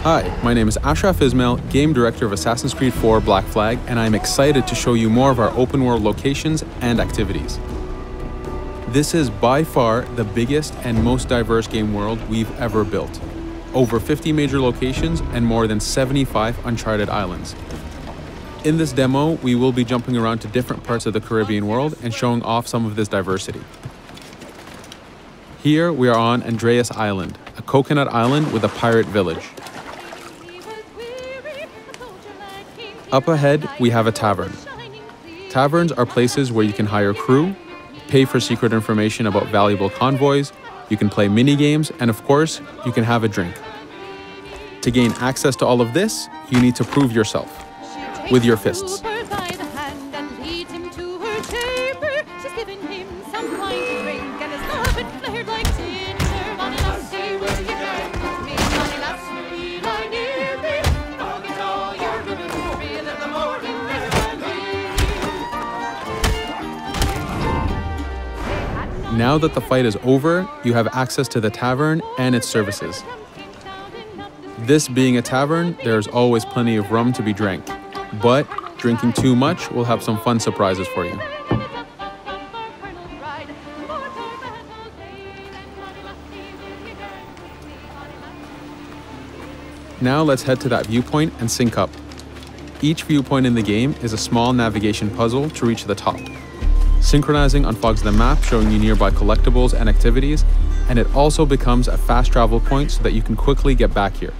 Hi, my name is Ashraf Ismail, Game Director of Assassin's Creed 4 Black Flag, and I'm excited to show you more of our open world locations and activities. This is by far the biggest and most diverse game world we've ever built. Over 50 major locations and more than 75 uncharted islands. In this demo, we will be jumping around to different parts of the Caribbean world and showing off some of this diversity. Here we are on Andreas Island, a coconut island with a pirate village. Up ahead, we have a tavern. Taverns are places where you can hire crew, pay for secret information about valuable convoys, you can play mini-games, and of course, you can have a drink. To gain access to all of this, you need to prove yourself with your fists. Now that the fight is over, you have access to the tavern and its services. This being a tavern, there's always plenty of rum to be drank, but drinking too much will have some fun surprises for you. Now let's head to that viewpoint and sync up. Each viewpoint in the game is a small navigation puzzle to reach the top. Synchronizing unfogs the map, showing you nearby collectibles and activities, and it also becomes a fast travel point so that you can quickly get back here.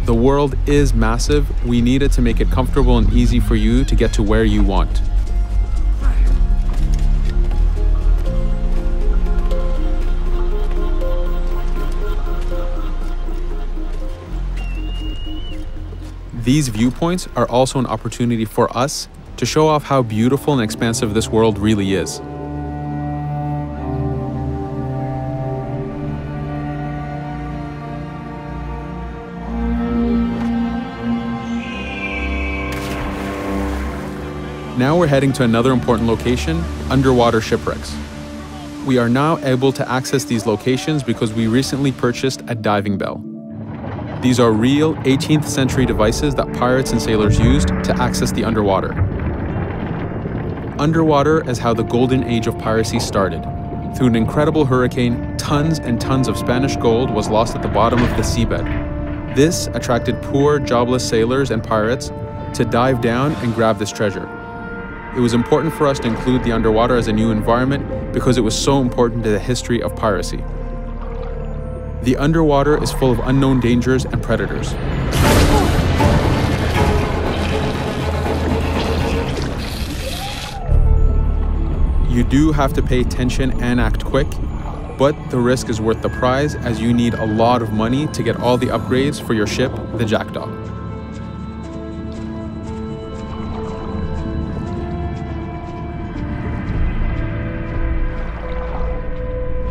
The world is massive. We needed to make it comfortable and easy for you to get to where you want. These viewpoints are also an opportunity for us to show off how beautiful and expansive this world really is. Now we're heading to another important location, underwater shipwrecks. We are now able to access these locations because we recently purchased a diving bell. These are real 18th century devices that pirates and sailors used to access the underwater. Underwater is how the golden age of piracy started. Through an incredible hurricane, tons and tons of Spanish gold was lost at the bottom of the seabed. This attracted poor, jobless sailors and pirates to dive down and grab this treasure. It was important for us to include the underwater as a new environment because it was so important to the history of piracy. The underwater is full of unknown dangers and predators. You do have to pay attention and act quick, but the risk is worth the prize as you need a lot of money to get all the upgrades for your ship, the Jackdaw.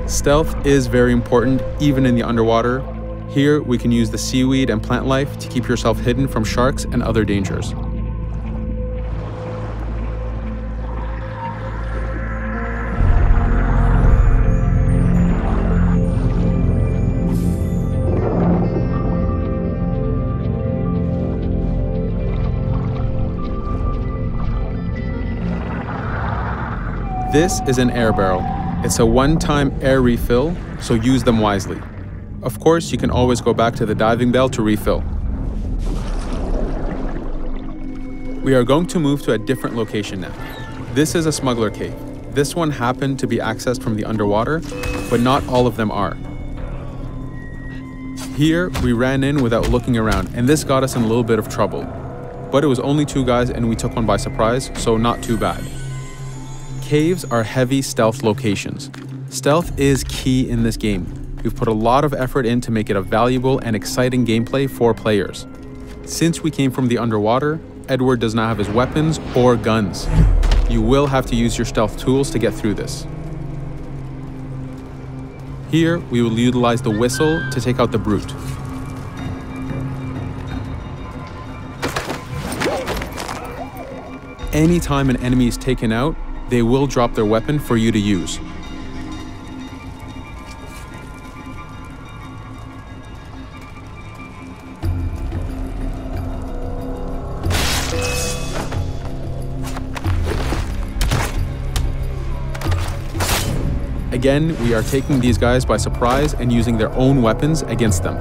Stealth is very important, even in the underwater. Here, we can use the seaweed and plant life to keep yourself hidden from sharks and other dangers. This is an air barrel. It's a one-time air refill, so use them wisely. Of course, you can always go back to the diving bell to refill. We are going to move to a different location now. This is a Smuggler Cave. This one happened to be accessed from the underwater, but not all of them are. Here, we ran in without looking around, and this got us in a little bit of trouble. But it was only 2 guys and we took one by surprise, so not too bad. Caves are heavy stealth locations. Stealth is key in this game. We've put a lot of effort in to make it a valuable and exciting gameplay for players. Since we came from the underwater, Edward does not have his weapons or guns. You will have to use your stealth tools to get through this. Here, we will utilize the whistle to take out the brute. Anytime an enemy is taken out, they will drop their weapon for you to use. Again, we are taking these guys by surprise and using their own weapons against them.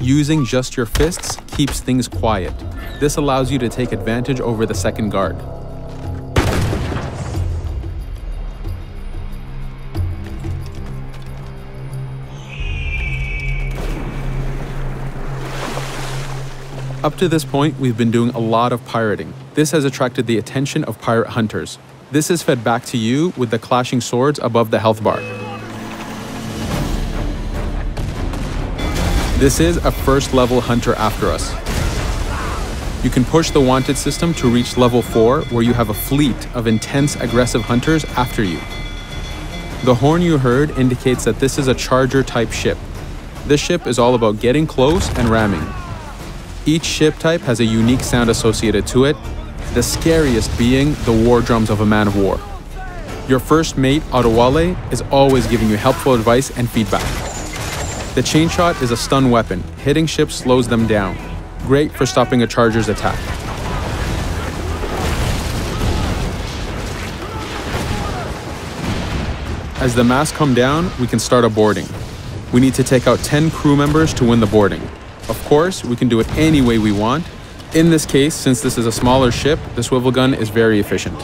Using just your fists keeps things quiet. This allows you to take advantage over the second guard. Up to this point, we've been doing a lot of pirating. This has attracted the attention of pirate hunters. This is fed back to you with the clashing swords above the health bar. This is a first level hunter after us. You can push the wanted system to reach level 4, where you have a fleet of intense aggressive hunters after you. The horn you heard indicates that this is a charger type ship. This ship is all about getting close and ramming. Each ship type has a unique sound associated to it, the scariest being the war drums of a man of war. Your first mate, Otowale, is always giving you helpful advice and feedback. The chain shot is a stun weapon. Hitting ships slows them down. Great for stopping a charger's attack. As the masts come down, we can start a boarding. We need to take out 10 crew members to win the boarding. Of course, we can do it any way we want. In this case, since this is a smaller ship, the swivel gun is very efficient.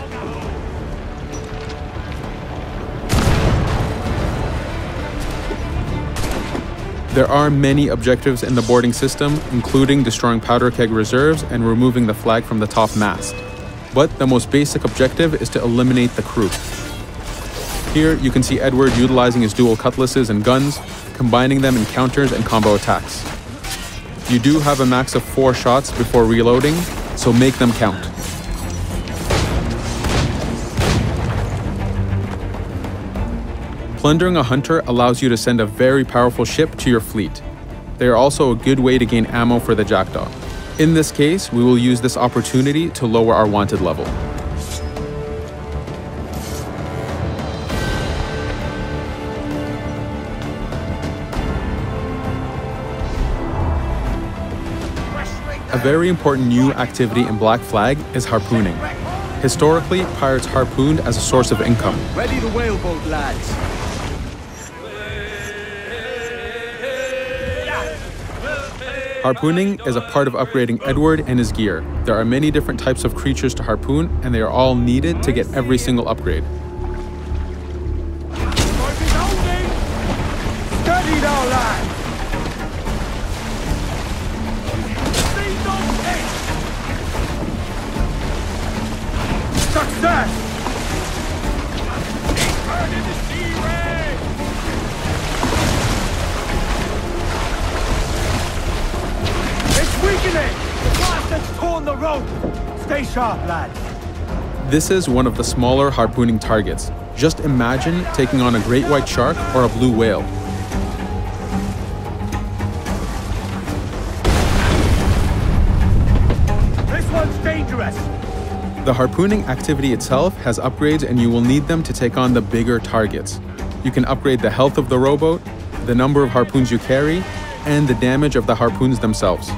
There are many objectives in the boarding system, including destroying powder keg reserves and removing the flag from the top mast. But the most basic objective is to eliminate the crew. Here you can see Edward utilizing his dual cutlasses and guns, combining them in counters and combo attacks. You do have a max of 4 shots before reloading, so make them count. Plundering a hunter allows you to send a very powerful ship to your fleet. They are also a good way to gain ammo for the Jackdaw. In this case, we will use this opportunity to lower our wanted level. A very important new activity in Black Flag is harpooning. Historically, pirates harpooned as a source of income. Ready to whaleboat, lads. Harpooning is a part of upgrading Edward and his gear. There are many different types of creatures to harpoon, and they are all needed to get every single upgrade. Steady now, lads. Success! Turn into sea ray! It's weakening! The blast has torn the rope! Stay sharp, lads. This is one of the smaller harpooning targets. Just imagine taking on a great white shark or a blue whale. This one's dangerous! The harpooning activity itself has upgrades, and you will need them to take on the bigger targets. You can upgrade the health of the rowboat, the number of harpoons you carry, and the damage of the harpoons themselves.